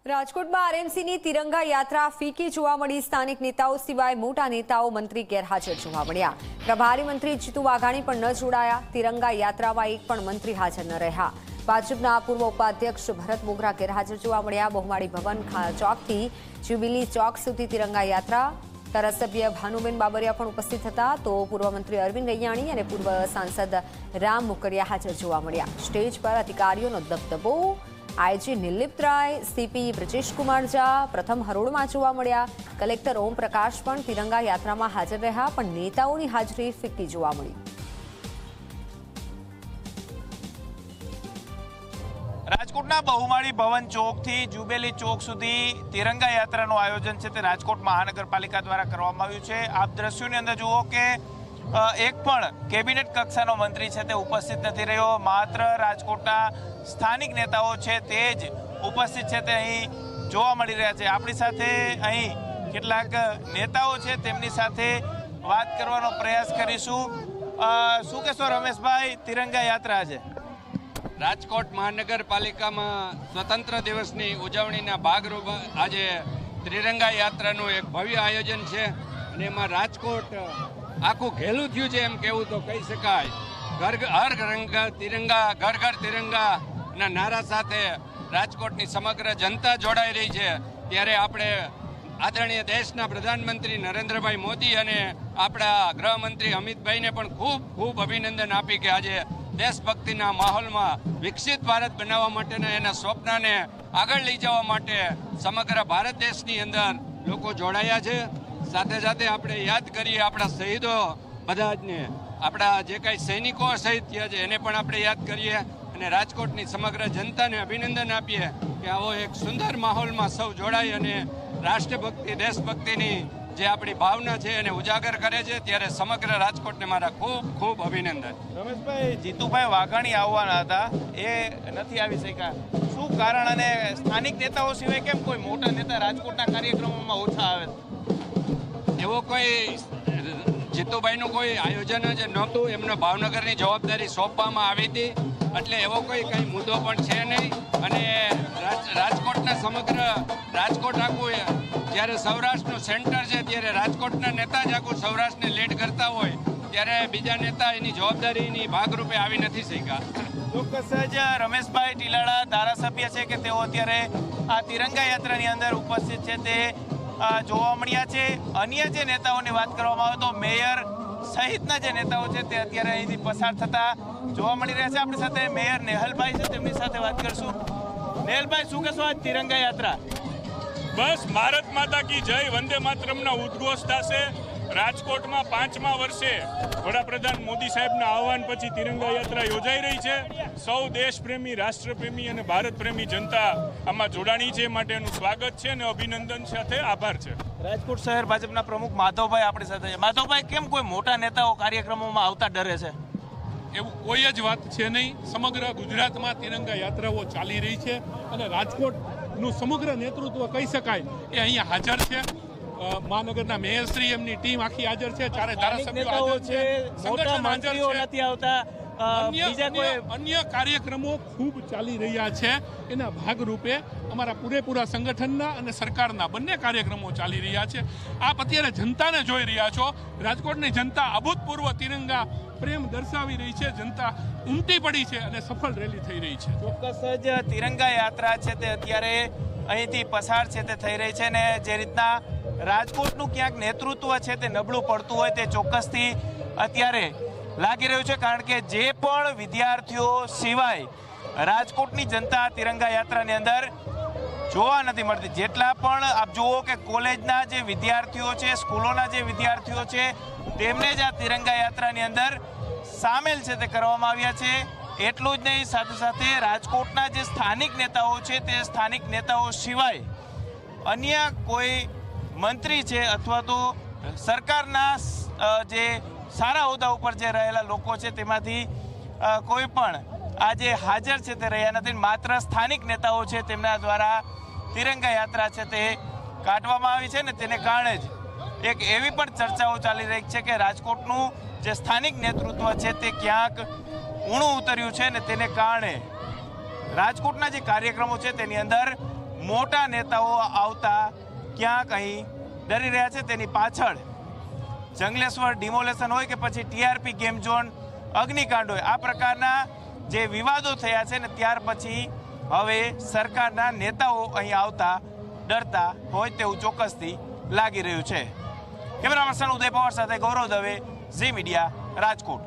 રાજકોટમાં આરએમસીની તિરંગા યાત્રા ફીકી જોવા મળી। સ્થાનિક નેતાઓ સિવાય મોટા નેતાઓ મંત્રી ગેરહાજર જોવા મળ્યા। પ્રભારી મંત્રી જીતુ વાઘાણી પણ ન જોડાયા। તિરંગા યાત્રામાં એક પણ મંત્રી હાજર ન રહ્યા। ભાજપના પૂર્વ ઉપાધ્યક્ષ ભરત મોગરા ગેરહાજર જોવા મળ્યા। બહુમાળી ભવન ચોકથી જ્યુબિલી ચોક સુધી તિરંગા યાત્રા ધારાસભ્ય ભાનુબેન બાબરિયા પણ ઉપસ્થિત હતા, તો પૂર્વ મંત્રી અરવિંદ રૈયાણી અને પૂર્વ સાંસદ રામ મુકરિયા હાજર જોવા મળ્યા। સ્ટેજ પર અધિકારીઓનો દબદબો। આઈજી નિલિપ્ત રાય, સીપી બ્રજેશ કુમાર ઝા પ્રથમ હરોળમાં જોવા મળ્યા। કલેક્ટર ઓમ પ્રકાશ પણ તિરંગા યાત્રામાં હાજર રહ્યા, પણ નેતાઓની હાજરી ફિક્કી જોવા મળી। રાજકોટના બહુમાળી ભવન ચોકથી જ્યુબિલી ચોક સુધી તિરંગા યાત્રાનું આયોજન છે તે રાજકોટ મહાનગરપાલિકા દ્વારા કરવામાં આવ્યું છે। આપ દ્રશ્યોની અંદર જુઓ કે એક પણ કેબિનેટ કક્ષાનો મંત્રી છે તે ઉપસ્થિત નથી રહ્યો। માત્ર રાજકોટના સ્થાનિક નેતાઓ છે તે જ ઉપસ્થિત છે તે અહીં જોવા મળી રહ્યા છે। આપણી સાથે અહીં કેટલાક નેતાઓ છે તેમની સાથે વાત કરવાનો પ્રયાસ કરીશું। શું કહેશો રમેશભાઈ, તિરંગા યાત્રા છે રાજકોટ મહાનગરપાલિકામાં સ્વતંત્ર દિવસની ઉજવણીના ભાગરૂપે આજે ત્રિરંગા યાત્રાનું એક ભવ્ય આયોજન છે અને એમાં રાજકોટ આખું ઘેલું થયું છે એમ કહેવું તો કહી શકાય। હર રંગ તિરંગા, ઘર ઘર તિરંગાના નારા સાથે રાજકોટની સમગ્ર જનતા જોડાઈ રહી છે। ત્યારે આપણે આદરણીય દેશના પ્રધાનમંત્રી નરેન્દ્રભાઈ મોદી અને આપણા ગૃહમંત્રી અમિતભાઈને પણ ખૂબ ખૂબ અભિનંદન આપી કે આજે દેશભક્તિના માહોલમાં વિકસિત ભારત બનાવવા માટેના એના સ્વપ્નને આગળ લઈ જવા માટે સમગ્ર ભારત દેશની અંદર લોકો જોડાયા છે। સાથે સાથે આપણે યાદ કરીએ આપણા શહીદો બધા જને, આપણા જે કાંઈ સૈનિકો શહીદ થયા છે એને પણ આપણે યાદ કરીએ અને રાજકોટની સમગ્ર જનતાને અભિનંદન આપીએ કે આવો એક સુંદર માહોલમાં સૌ જોડાય અને રાષ્ટ્રભક્તિ, દેશભક્તિની જે આપણી ભાવના છે એને ઉજાગર કરે છે। ત્યારે સમગ્ર રાજકોટને મારા ખૂબ ખૂબ અભિનંદન। રમેશભાઈ, જીતુભાઈ વાઘાણી આવવાના હતા, એ નથી આવી શક્યા, શું કારણ? અને સ્થાનિક નેતાઓ સિવાય કેમ કોઈ મોટા નેતા રાજકોટના કાર્યક્રમોમાં ઓછા આવે? એવો કોઈ જીતુભાઈનું કોઈ આયોજન જ નહોતું, એમને ભાવનગરની જવાબદારી સોંપવામાં આવી હતી, એટલે એવો કોઈ કંઈ મુદ્દો પણ છે નહીં। અને રાજકોટના સમગ્ર રાજકોટ આખું જ્યારે સૌરાષ્ટ્રનું સેન્ટર છે ત્યારે રાજકોટના નેતા જ આખું સૌરાષ્ટ્રને લીડ કરતા હોય ત્યારે બીજા નેતા એની જવાબદારીની ભાગરૂપે આવી નથી શક્યા। ચોક્કસ જ રમેશભાઈ ટીલાળા ધારાસભ્ય છે કે તેઓ અત્યારે આ તિરંગા યાત્રાની અંદર ઉપસ્થિત છે તે જોવા મળ્યા છે। અન્ય જે નેતાઓની વાત કરવામાં આવે તો મેયર સહિતના જે નેતાઓ છે તે અત્યારે અહીંથી પસાર થતા જોવા મળી રહ્યા છે। આપણી સાથે મેયર નેહલભાઈ છે, તેમની સાથે વાત કરશું। નેહલભાઈ, શું કહેશો આજ તિરંગા યાત્રા? બસ ભારત માતા કી જય, વંદે માતરમના ઉદ્ઘોષ થશે। રાજકોટમાં 5મા વર્ષે વડાપ્રધાન મોદી સાહેબના આહવાન પછી તિરંગા યાત્રા યોજાઈ રહી છે। સૌ દેશપ્રેમી, રાષ્ટ્રપ્રેમી અને ભારત પ્રેમી જનતા આમાં જોડાણી છે, માટેનું સ્વાગત છે અને અભિનંદન સાથે આભાર છે। રાજકોટ શહેર ભાજપના પ્રમુખ માધવભાઈ આપણી સાથે છે। માધવભાઈ, કેમ કોઈ મોટા નેતાઓ કાર્યક્રમોમાં આવતા ડરે છે? એવું કોઈ જ વાત છે નહીં। સમગ્ર ગુજરાતમાં તિરંગા યાત્રાઓ ચાલી રહી છે અને રાજકોટનું સમગ્ર નેતૃત્વ કહી શકાય એ અહીંયા હાજર છે। મહાનગરના મેયરશ્રી, એમની ટીમ આખી હાજર છે, ચારે ધારાસભ્યો હાજર છે, સંગઠન હાજર છે, નથી આવતા, અન્ય કાર્યક્રમો ખૂબ ચાલી રહ્યા છે। એના ભાગરૂપે અમારા પૂરેપૂરા સંગઠનના અને સરકારના બંને કાર્યક્રમો ચાલી રહ્યા છે। આપ અત્યારે જનતાને જોઈ રહ્યા છો। રાજકોટની જનતા અભૂતપૂર્વ તિરંગા પ્રેમ દર્શાવી રહી છે, જનતા ઉમટી પડી છે અને સફળ રેલી થઈ રહી છે। ચોક્કસ જ તિરંગા યાત્રા છે તે અત્યારે અહીંથી પસાર છે તે થઈ રહી છે ને જે રીતના રાજકોટનું ક્યાંક નેતૃત્વ છે તે નબળું પડતું હોય તે ચોક્કસથી અત્યારે લાગી રહ્યું છે, કારણ કે જે પણ વિદ્યાર્થીઓ સિવાય રાજકોટની જનતા તિરંગા યાત્રાની અંદર જોવા નથી મળતી। જેટલા પણ આપ જુઓ કે કોલેજના જે વિદ્યાર્થીઓ છે, સ્કૂલોના જે વિદ્યાર્થીઓ છે, તેમને જ આ તિરંગા યાત્રાની અંદર સામેલ છે તે કરવામાં આવ્યા છે। એટલું જ નહીં, સાથે સાથે રાજકોટના જે સ્થાનિક નેતાઓ છે તે સ્થાનિક નેતાઓ સિવાય અન્ય કોઈ મંત્રી છે અથવા તો સરકારના જે સારા હોદ્દા ઉપર જે રહેલા લોકો છે તેમાંથી કોઈ પણ આજે હાજર છે તે રહ્યા નથી। માત્ર સ્થાનિક નેતાઓ છે તેમના દ્વારા તિરંગા યાત્રા છે તે કાઢવામાં આવી છે ને તેને કારણે જ એક એવી પણ ચર્ચાઓ ચાલી રહી છે કે રાજકોટનું જે સ્થાનિક નેતૃત્વ છે તે ક્યાંક ઊણું ઉતર્યું છે ને તેને કારણે રાજકોટના જે કાર્યક્રમો છે તેની અંદર મોટા નેતાઓ આવતા ક્યાંક અહીં ડરી રહ્યા છે. તેની પાછળ જંગલેશ્વર ડિમોલેશન હોય કે પછી ટીઆરપી ગેમ ઝોન અગ્નિકાંડ હોય, આ પ્રકારના જે વિવાદો થયા છે ને ત્યાર પછી હવે સરકારના નેતાઓ અહીં આવતા ડરતા હોય તેવું ચોક્કસથી લાગી રહ્યું છે. કેમેરા પર્સન ઉદય પવાર સાથે ગૌરવ દવે, ઝી મીડિયા, રાજકોટ.